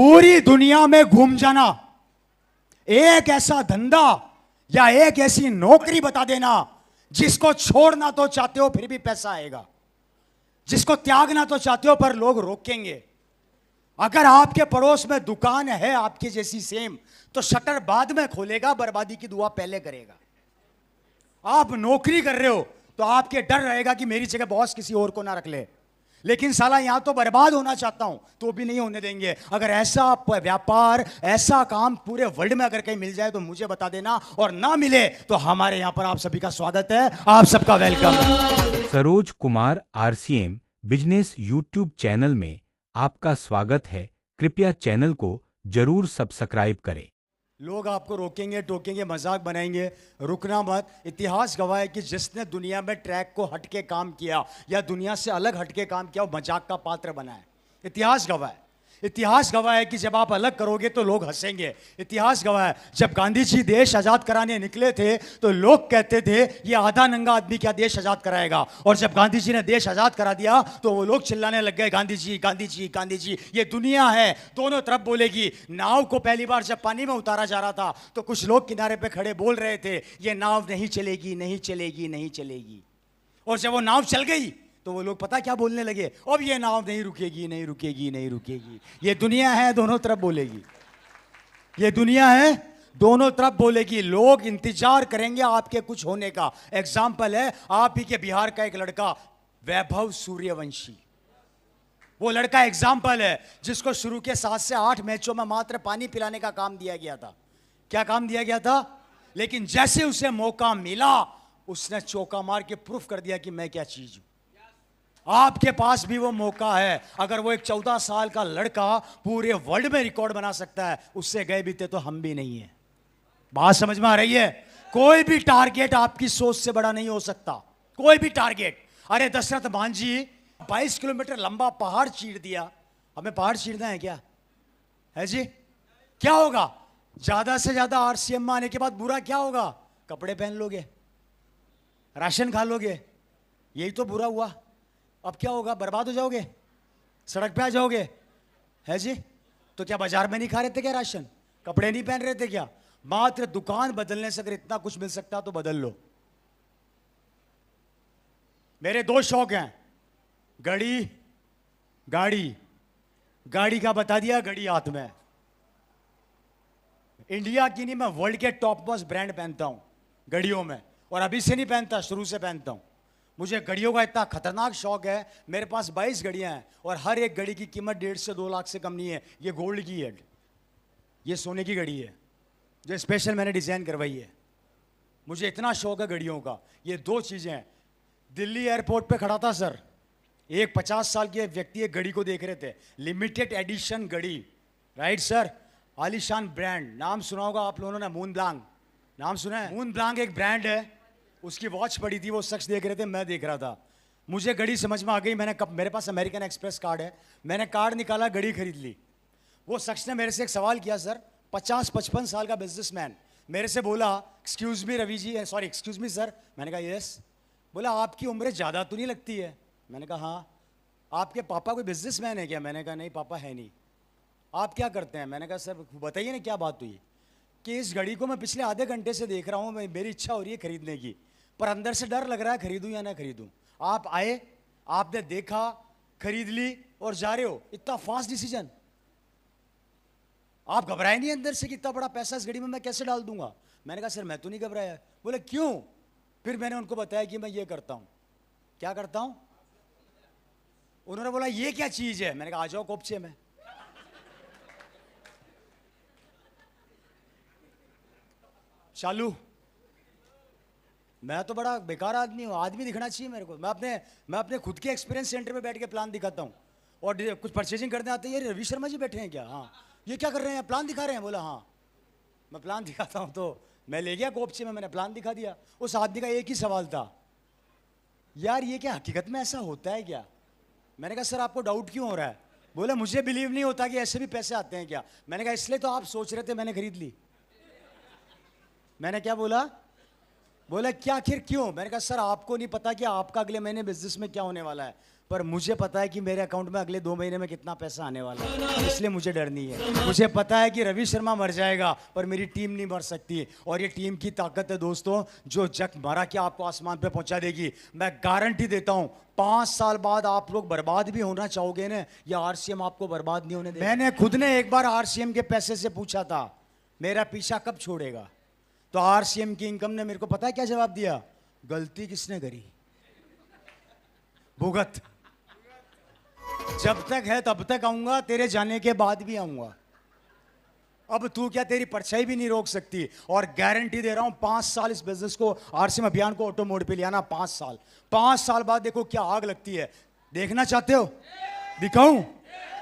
पूरी दुनिया में घूम जाना, एक ऐसा धंधा या एक ऐसी नौकरी बता देना जिसको छोड़ना तो चाहते हो फिर भी पैसा आएगा, जिसको त्यागना तो चाहते हो पर लोग रोकेंगे। अगर आपके पड़ोस में दुकान है आपकी जैसी सेम, तो शटर बाद में खोलेगा, बर्बादी की दुआ पहले करेगा। आप नौकरी कर रहे हो तो आपके डर रहेगा कि मेरी जगह बॉस किसी और को ना रख ले, लेकिन साला यहां तो बर्बाद होना चाहता हूं तो भी नहीं होने देंगे। अगर ऐसा व्यापार, ऐसा काम पूरे वर्ल्ड में अगर कहीं मिल जाए तो मुझे बता देना, और ना मिले तो हमारे यहां पर आप सभी का स्वागत है, आप सबका welcome. Saroj Kumar RCM business YouTube channel में आपका स्वागत है। कृपया चैनल को जरूर सब्सक्राइब करें। लोग आपको रोकेंगे, टोकेंगे, मजाक बनाएंगे, रुकना मत। इतिहास गवाह है कि जिसने दुनिया में ट्रैक को हटके काम किया या दुनिया से अलग हटके काम किया, वो मजाक का पात्र बना है। इतिहास गवाह है। इतिहास गवाह है कि जब आप अलग करोगे तो लोग हंसेंगे। इतिहास गवाह है, जब गांधी जी देश आजाद कराने निकले थे तो लोग कहते थे ये आधा नंगा आदमी क्या देश आजाद कराएगा, और जब गांधी जी ने देश आजाद करा दिया तो वो लोग चिल्लाने लग गए, गांधी जी, गांधी जी, गांधी जी। ये दुनिया है, दोनों तरफ बोलेगी। नाव को पहली बार जब पानी में उतारा जा रहा था तो कुछ लोग किनारे पे खड़े बोल रहे थे ये नाव नहीं चलेगी, नहीं चलेगी, नहीं चलेगी। और जब वो नाव चल गई तो वो लोग पता क्या बोलने लगे, अब ये नाव नहीं रुकेगी, नहीं रुकेगी, नहीं रुकेगी। ये दुनिया है, दोनों तरफ बोलेगी। ये दुनिया है, दोनों तरफ बोलेगी। लोग इंतजार करेंगे आपके कुछ होने का। एग्जाम्पल है आप ही के बिहार का एक लड़का वैभव सूर्यवंशी। वो लड़का एग्जाम्पल है जिसको शुरू के 7 से 8 मैचों में मात्र पानी पिलाने का काम दिया गया था। क्या काम दिया गया था? लेकिन जैसे उसे मौका मिला उसने चौका मार के प्रूफ कर दिया कि मैं क्या चीज हूं। आपके पास भी वो मौका है। अगर वो एक 14 साल का लड़का पूरे वर्ल्ड में रिकॉर्ड बना सकता है, उससे गए बीते तो हम भी नहीं है। बात समझ में आ रही है? कोई भी टारगेट आपकी सोच से बड़ा नहीं हो सकता, कोई भी टारगेट। अरे दशरथ मांझी 22 किलोमीटर लंबा पहाड़ चीर दिया। हमें पहाड़ चीरना है क्या? है जी? क्या होगा? ज्यादा से ज्यादा आरसीएम में आने के बाद बुरा क्या होगा? कपड़े पहन लोगे, राशन खा लोगे, यही तो बुरा हुआ। अब क्या होगा? बर्बाद हो जाओगे, सड़क पे आ जाओगे। है जी? तो क्या बाजार में नहीं खा रहे थे क्या राशन? कपड़े नहीं पहन रहे थे क्या? मात्र दुकान बदलने से अगर इतना कुछ मिल सकता तो बदल लो। मेरे 2 शौक हैं, घड़ी, गाड़ी। गाड़ी का बता दिया, घड़ी हाथ में। इंडिया की नहीं, मैं वर्ल्ड के टॉप मोस्ट ब्रांड पहनता हूं घड़ियों में, और अभी से नहीं पहनता, शुरू से पहनता हूं। मुझे घड़ियों का इतना खतरनाक शौक है, मेरे पास 22 घड़ियां हैं और हर एक घड़ी की कीमत 1.5 से 2 लाख से कम नहीं है। ये गोल्ड की है, ये सोने की घड़ी है जो स्पेशल मैंने डिजाइन करवाई है। मुझे इतना शौक है घड़ियों का। ये 2 चीजें हैं। दिल्ली एयरपोर्ट पे खड़ा था सर, एक 50 साल के व्यक्ति एक घड़ी को देख रहे थे, लिमिटेड एडिशन घड़ी, राइट सर, आलीशान ब्रांड। नाम सुना होगा आप लोगों ने, मून ब्लांग, नाम सुना है? मून ब्लांग एक ब्रांड है। उसकी वॉच पड़ी थी, वो शख्स देख रहे थे, मैं देख रहा था। मुझे घड़ी समझ में आ गई। मैंने मेरे पास अमेरिकन एक्सप्रेस कार्ड है, मैंने कार्ड निकाला, घड़ी खरीद ली। वो शख्स ने मेरे से एक सवाल किया, सर 50-55 साल का बिजनेसमैन, मेरे से बोला excuse me Ravi ji, sorry excuse me sir. मैंने कहा यस। बोला आपकी उम्र ज़्यादा तो नहीं लगती है? मैंने कहा हाँ। आपके पापा कोई बिजनेसमैन है क्या? मैंने कहा नहीं, पापा है नहीं। आप क्या करते हैं? मैंने कहा सर बताइए ना क्या बात हुई। कि इस घड़ी को मैं पिछले आधे घंटे से देख रहा हूँ, मेरी इच्छा हो रही है खरीदने की, पर अंदर से डर लग रहा है खरीदूं या ना खरीदूं। आप आए, आपने देखा, खरीद ली और जा रहे हो। इतना फास्ट डिसीजन। आप घबराए नहीं अंदर से कि इतना बड़ा पैसा इस घड़ी में मैं कैसे डाल दूंगा? मैंने कहा सर मैं तो नहीं घबराया। बोले क्यों? फिर मैंने उनको बताया कि मैं ये करता हूं। क्या करता हूं? उन्होंने बोला ये क्या चीज है? मैंने कहा आ जाओ कोपचे में। चालू। मैं तो बड़ा बेकार आदमी हूँ, आदमी दिखना चाहिए मेरे को। मैं अपने खुद के एक्सपीरियंस सेंटर में बैठ के प्लान दिखाता हूँ, और कुछ परचेजिंग करने आते हैं, ये रवि शर्मा जी बैठे हैं क्या? हाँ। ये क्या कर रहे हैं? प्लान दिखा रहे हैं। बोला हाँ मैं प्लान दिखाता हूँ। तो मैं ले गया कोपचे में, मैंने प्लान दिखा दिया। उस आदमी का एक ही सवाल था, यार ये क्या हकीकत में ऐसा होता है क्या? मैंने कहा सर आपको डाउट क्यों हो रहा है? बोला मुझे बिलीव नहीं होता कि ऐसे भी पैसे आते हैं क्या। मैंने कहा इसलिए तो आप सोच रहे थे, मैंने खरीद ली। मैंने क्या बोला? बोला क्या आखिर क्यों? मैंने कहा सर आपको नहीं पता कि आपका अगले महीने बिजनेस में क्या होने वाला है, पर मुझे पता है कि मेरे अकाउंट में अगले 2 महीने में कितना पैसा आने वाला है, इसलिए मुझे डर नहीं है। मुझे पता है कि रवि शर्मा मर जाएगा पर मेरी टीम नहीं मर सकती, और ये टीम की ताकत है दोस्तों, जो जग मरा के आपको आसमान पे पहुंचा देगी। मैं गारंटी देता हूं 5 साल बाद आप लोग बर्बाद भी होना चाहोगे ना, या आरसीएम आपको बर्बाद नहीं होने देगा। मैंने खुद ने एक बार आरसीएम के पैसे से पूछा था मेरा पीछा कब छोड़ेगा, तो आरसीएम की इनकम ने मेरे को पता है क्या जवाब दिया? गलती किसने करी? भुगत। जब तक है तब तक आऊंगा, तेरे जाने के बाद भी आऊंगा। अब तू क्या, तेरी परछाई भी नहीं रोक सकती। और गारंटी दे रहा हूं 5 साल इस बिजनेस को, आरसीएम अभियान को ऑटो मोड पे लिया ना, 5 साल बाद देखो क्या आग लगती है। देखना चाहते हो? दिखाऊं?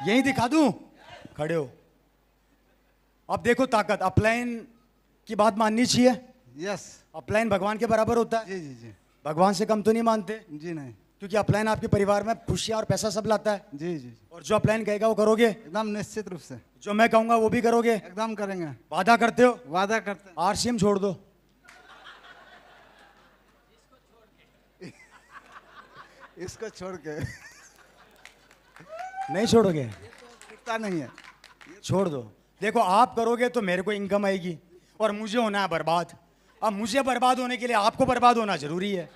यही दिखा दूं? खड़े हो। अब देखो ताकत, अपलाइन की बात माननी चाहिए। यस। अपलाइन भगवान के बराबर होता है। जी जी जी। भगवान से कम तो नहीं मानते? जी नहीं। क्योंकि अपलाइन आपके परिवार में खुशियां और पैसा सब लाता है। जी जी। और जो अपलाइन कहेगा वो करोगे? एकदम निश्चित रूप से। जो मैं कहूंगा वो भी करोगे? एकदम करेंगे। वादा करते हो? वादा करते हैं। आरसीएम छोड़ दो। इसको छोड़ के नहीं छोड़ोगे? छूटता नहीं है। छोड़ दो। देखो आप करोगे तो मेरे को इनकम आएगी, और मुझे होना है बर्बाद। अब मुझे बर्बाद होने के लिए आपको बर्बाद होना जरूरी है।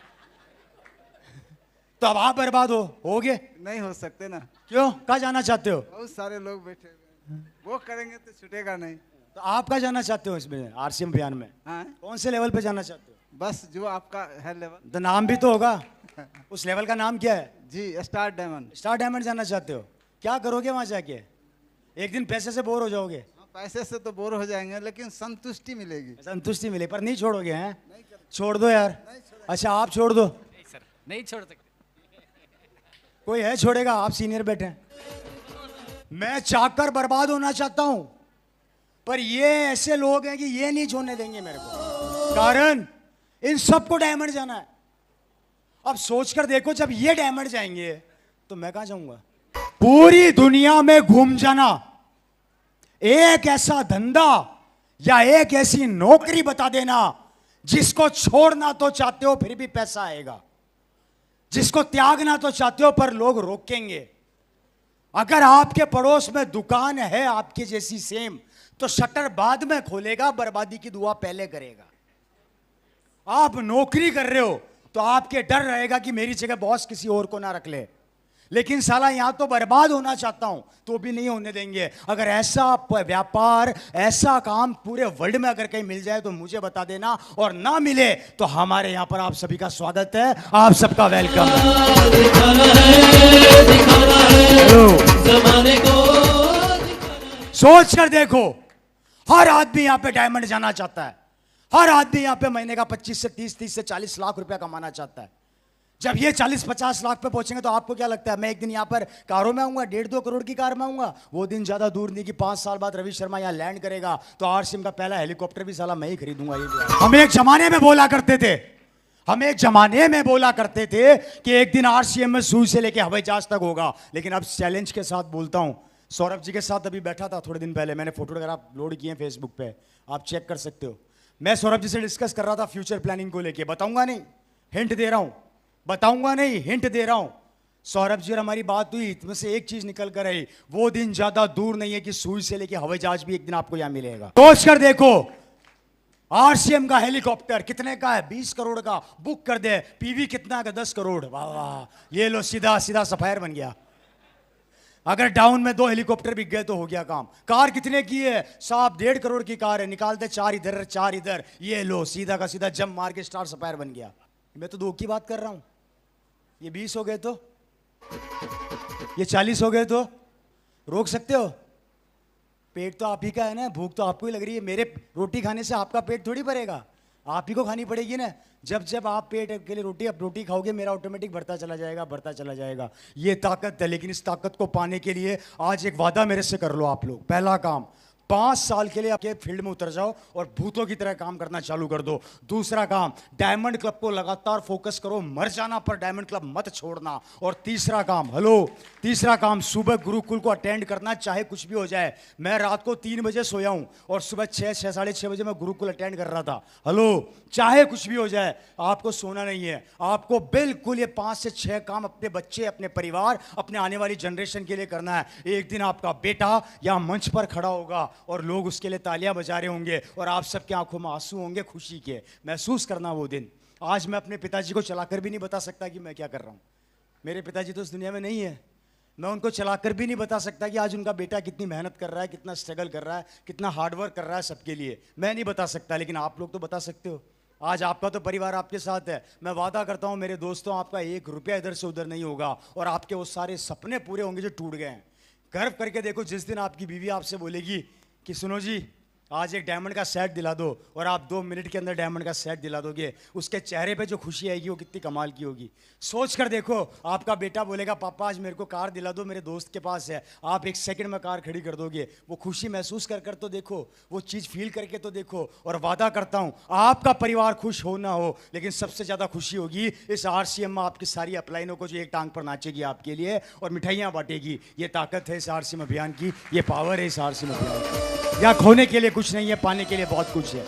तो अब आप बर्बाद होगे? नहीं हो सकते ना। क्यों? कहाँ जाना चाहते हो? बहुत सारे लोग बैठे हुए हैं, वो करेंगे तो छूटेगा नहीं। तो आप कहाँ जाना चाहते हो इसमें, आरसीएम अभियान में? हाँ, कौन से लेवल पे जाना चाहते हो? बस जो आपका है लेवल। तो नाम भी तो होगा। उस लेवल का नाम क्या है? जी, स्टार डायमंड। स्टार डायमंड जाना चाहते हो? क्या करोगे वहां जाके? एक दिन पैसे से बोर हो जाओगे? पैसे से तो बोर हो जाएंगे, लेकिन संतुष्टि मिलेगी। संतुष्टि मिले, पर नहीं छोड़ोगे हैं? छोड़ दो यार। अच्छा आप छोड़ दो। नहीं सर, नहीं छोड़ सकते। कोई है छोड़ेगा? आप सीनियर बैठे हैं। मैं चाहकर बर्बाद होना चाहता हूं, पर ये ऐसे लोग हैं कि ये नहीं छोड़ने देंगे मेरे को, कारण इन सबको डायमंड जाना है। अब सोचकर देखो, जब ये डायमंड जाएंगे तो मैं कहां जाऊंगा? पूरी दुनिया में घूम जाना, एक ऐसा धंधा या एक ऐसी नौकरी बता देना जिसको छोड़ना तो चाहते हो फिर भी पैसा आएगा, जिसको त्यागना तो चाहते हो पर लोग रोकेंगे। अगर आपके पड़ोस में दुकान है आपकी जैसी सेम, तो शटर बाद में खोलेगा, बर्बादी की दुआ पहले करेगा। आप नौकरी कर रहे हो तो आपके डर रहेगा कि मेरी जगह बॉस किसी और को ना रख ले, लेकिन साला यहां तो बर्बाद होना चाहता हूं तो भी नहीं होने देंगे। अगर ऐसा व्यापार, ऐसा काम पूरे वर्ल्ड में अगर कहीं मिल जाए तो मुझे बता देना, और ना मिले तो हमारे यहां पर आप सभी का स्वागत है, आप सबका वेलकम है। सोच कर देखो, हर आदमी यहां पे डायमंड जाना चाहता है, हर आदमी यहां पे महीने का 25 से 30 से 40 लाख रुपया कमाना चाहता है। जब ये 40-50 लाख पे पहुंचेंगे तो आपको क्या लगता है मैं एक दिन यहां पर कारों में आऊंगा, 1.5-2 करोड़ की कार में आऊंगा? वो दिन ज्यादा दूर नहीं कि 5 साल बाद रवि शर्मा यहां लैंड करेगा तो आरसीएम का पहला हेलीकॉप्टर भी साला मैं ही खरीदूंगा। ये भी हम एक जमाने में बोला करते थे, हम एक जमाने में बोला करते थे कि एक दिन आरसीएम में सुई से लेके हवाई जहाज तक होगा, लेकिन अब चैलेंज के साथ बोलता हूं। सौरभ जी के साथ अभी बैठा था थोड़े दिन पहले, मैंने फोटो वगैरह अपलोड किए हैं फेसबुक पे, आप चेक कर सकते हो। मैं सौरभ जी से डिस्कस कर रहा था फ्यूचर प्लानिंग को लेके, बताऊंगा नहीं, हिंट दे रहा हूं, बताऊंगा नहीं, हिंट दे रहा हूं। सौरभ जी और हमारी बात हुई, इसमें से एक चीज निकल कर आई, वो दिन ज्यादा दूर नहीं है कि सुई से लेके हवाई जहाज भी एक दिन आपको यहां मिलेगा। सोच कर देखो, आरसीएम का हेलीकॉप्टर कितने का है? 20 करोड़ का, बुक कर दे। पीवी कितना का? 10 करोड़। वाह वाह, ये लो सीधा सीधा सफायर बन गया। अगर डाउन में 2 हेलीकॉप्टर बिक गए तो हो गया काम। कार कितने की है साहब? 1.5 करोड़ की कार है, निकालते 4 इधर 4 इधर, ये लो सीधा का सीधा जंप मार के स्टार सफायर बन गया। मैं तो 2 की बात कर रहा हूं, ये 20 हो गए तो, ये 40 हो गए तो रोक सकते हो? पेट तो आप ही का है ना, भूख तो आपको ही लग रही है। मेरे रोटी खाने से आपका पेट थोड़ी भरेगा, आप ही को खानी पड़ेगी ना। जब जब आप पेट के लिए रोटी खाओगे, मेरा ऑटोमेटिक बढ़ता चला जाएगा, बढ़ता चला जाएगा। ये ताकत है, लेकिन इस ताकत को पाने के लिए आज एक वादा मेरे से कर लो आप लोग। पहला काम, 5 साल के लिए आपके फील्ड में उतर जाओ और भूतों की तरह काम करना चालू कर दो। दूसरा काम, डायमंड क्लब को लगातार फोकस करो, मर जाना पर डायमंड क्लब मत छोड़ना। और तीसरा काम, तीसरा काम, सुबह गुरुकुल को अटेंड करना, चाहे कुछ भी हो जाए। मैं रात को 3 बजे सोया हूं और सुबह 6 साढ़े 6 बजे मैं गुरुकुल अटेंड कर रहा था। चाहे कुछ भी हो जाए, आपको सोना नहीं है। आपको बिल्कुल ये 5 से 6 काम अपने बच्चे, अपने परिवार, अपने आने वाली जनरेशन के लिए करना है। एक दिन आपका बेटा यहां मंच पर खड़ा होगा और लोग उसके लिए तालियां बजा रहे होंगे और आप सबके आंखों में आंसू होंगे खुशी के। महसूस करना वो दिन। आज मैं अपने पिताजी को चलाकर भी नहीं बता सकता कि मैं क्या कर रहा हूं। मेरे पिताजी तो इस दुनिया में नहीं है। मैं उनको चलाकर भी नहीं बता सकता कि आज उनका बेटा कितनी मेहनत कर रहा है, कितना स्ट्रगल कर रहा है, कितना हार्डवर्क कर रहा है सबके लिए। मैं नहीं बता सकता, लेकिन आप लोग तो बता सकते हो। आज आपका तो परिवार आपके साथ है। मैं वादा करता हूं मेरे दोस्तों, आपका 1 रुपया इधर से उधर नहीं होगा और आपके वो सारे सपने पूरे होंगे जो टूट गए हैं। गर्व करके देखो, जिस दिन आपकी बीवी आपसे बोलेगी कि सुनो जी आज एक डायमंड का सेट दिला दो, और आप 2 मिनट के अंदर डायमंड का सेट दिला दोगे, उसके चेहरे पे जो खुशी आएगी वो कितनी कमाल की होगी। सोच कर देखो, आपका बेटा बोलेगा पापा आज मेरे को कार दिला दो, मेरे दोस्त के पास है। आप 1 सेकंड में कार खड़ी कर दोगे। वो खुशी महसूस कर तो देखो, वो चीज़ फील करके तो देखो। और वादा करता हूँ आपका परिवार खुश हो ना हो, लेकिन सबसे ज़्यादा खुशी होगी इस RCM में आपकी सारी अपलाइनों को जो एक टांग पर नाचेगी आपके लिए और मिठाइयाँ बांटेगी। ये ताकत है इस RCM अभियान की, ये पावर है इस RCM अभियान की। या खोने के लिए कुछ नहीं है, पाने के लिए बहुत कुछ है।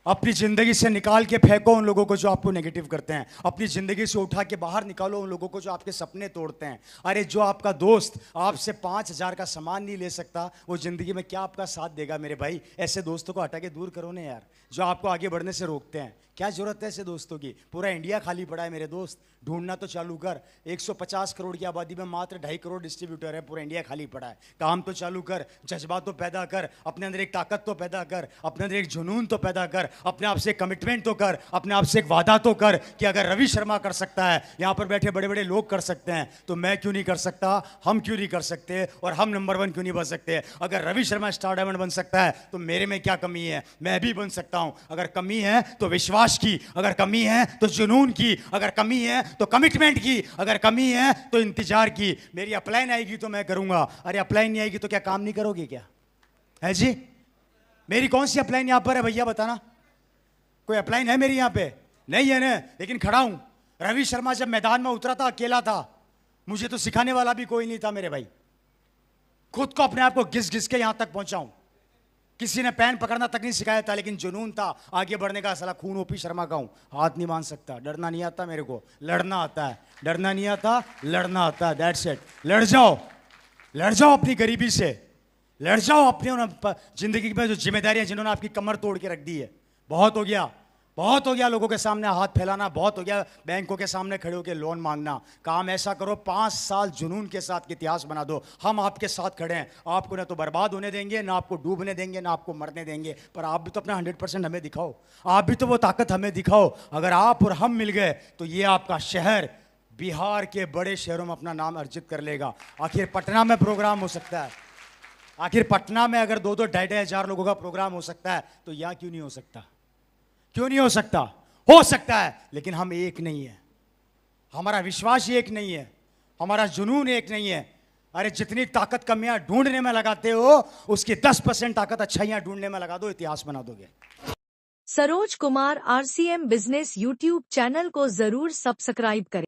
अपनी जिंदगी से निकाल के फेंको उन लोगों को जो आपको नेगेटिव करते हैं। अपनी जिंदगी से उठा के बाहर निकालो उन लोगों को जो आपके सपने तोड़ते हैं। अरे जो आपका दोस्त आपसे 5,000 का सामान नहीं ले सकता, वो जिंदगी में क्या आपका साथ देगा मेरे भाई। ऐसे दोस्तों को हटा के दूर करो ना यार, जो आपको आगे बढ़ने से रोकते हैं। क्या जरूरत है ऐसे दोस्तों की। पूरा इंडिया खाली पड़ा है मेरे दोस्त, ढूंढना तो चालू कर। 150 करोड़ की आबादी में मात्र 2.5 करोड़ डिस्ट्रीब्यूटर है, पूरा इंडिया खाली पड़ा है। काम तो चालू कर, जज्बात तो पैदा कर, अपने अंदर एक ताकत तो पैदा कर, अपने अंदर एक जुनून तो पैदा कर, अपने आप से एक कमिटमेंट तो कर, अपने आप से एक वादा तो कर कि अगर रवि शर्मा कर सकता है, यहाँ पर बैठे बड़े बड़े लोग कर सकते हैं, तो मैं क्यों नहीं कर सकता, हम क्यों नहीं कर सकते, और हम नंबर 1 क्यों नहीं बन सकते। अगर रवि शर्मा स्टार डायमंड बन सकता है तो मेरे में क्या कमी है, मैं भी बन सकता हूं। अगर कमी है तो विश्वास की, अगर कमी है तो जुनून की, अगर कमी है तो कमिटमेंट की, अगर कमी है तो इंतजार की। मेरी अपलाइन आएगी तो मैं करूंगा। अरे अपलाइन नहीं आएगी तो क्या काम नहीं करोगे क्या है जी। मेरी कौन सी अपलाइन यहां पर है भैया, बताना। कोई अपलाइन है मेरी यहां पे? नहीं है ना, लेकिन खड़ा हूं। रवि शर्मा जब मैदान में उतरा था अकेला था, मुझे तो सिखाने वाला भी कोई नहीं था मेरे भाई। खुद को अपने आप को घिस घिस के यहां तक पहुंचाऊं। किसी ने पेन पकड़ना तक नहीं सिखाया था, लेकिन जुनून था आगे बढ़ने का। साला खून OP शर्मा का हूं, हाथ नहीं मान सकता, डरना नहीं आता मेरे को, लड़ना आता है। डरना नहीं आता, लड़ना आता है, दैट्स इट। लड़ जाओ अपनी गरीबी से, लड़ जाओ अपने जिंदगी में जो जिम्मेदारियां जिन्होंने आपकी कमर तोड़ के रख दी है। बहुत हो गया, बहुत हो गया लोगों के सामने हाथ फैलाना, बहुत हो गया बैंकों के सामने खड़े होकर लोन मांगना। काम ऐसा करो, 5 साल जुनून के साथ इतिहास बना दो। हम आपके साथ खड़े हैं, आपको ना तो बर्बाद होने देंगे, ना आपको डूबने देंगे, ना आपको मरने देंगे। पर आप भी तो अपना 100% हमें दिखाओ, आप भी तो वो ताकत हमें दिखाओ। अगर आप और हम मिल गए तो ये आपका शहर बिहार के बड़े शहरों में अपना नाम अर्जित कर लेगा। आखिर पटना में प्रोग्राम हो सकता है, आखिर पटना में अगर 2-2 ढाई हजार लोगों का प्रोग्राम हो सकता है, तो यहां क्यों नहीं हो सकता? क्यों नहीं हो सकता? हो सकता है, लेकिन हम एक नहीं है, हमारा विश्वास एक नहीं है, हमारा जुनून एक नहीं है। अरे जितनी ताकत कमियां ढूंढने में लगाते हो, उसकी 10% ताकत अच्छाइयां ढूंढने में लगा दो, इतिहास बना दोगे। Saroj Kumar RCM business YouTube channel को जरूर सब्सक्राइब करें।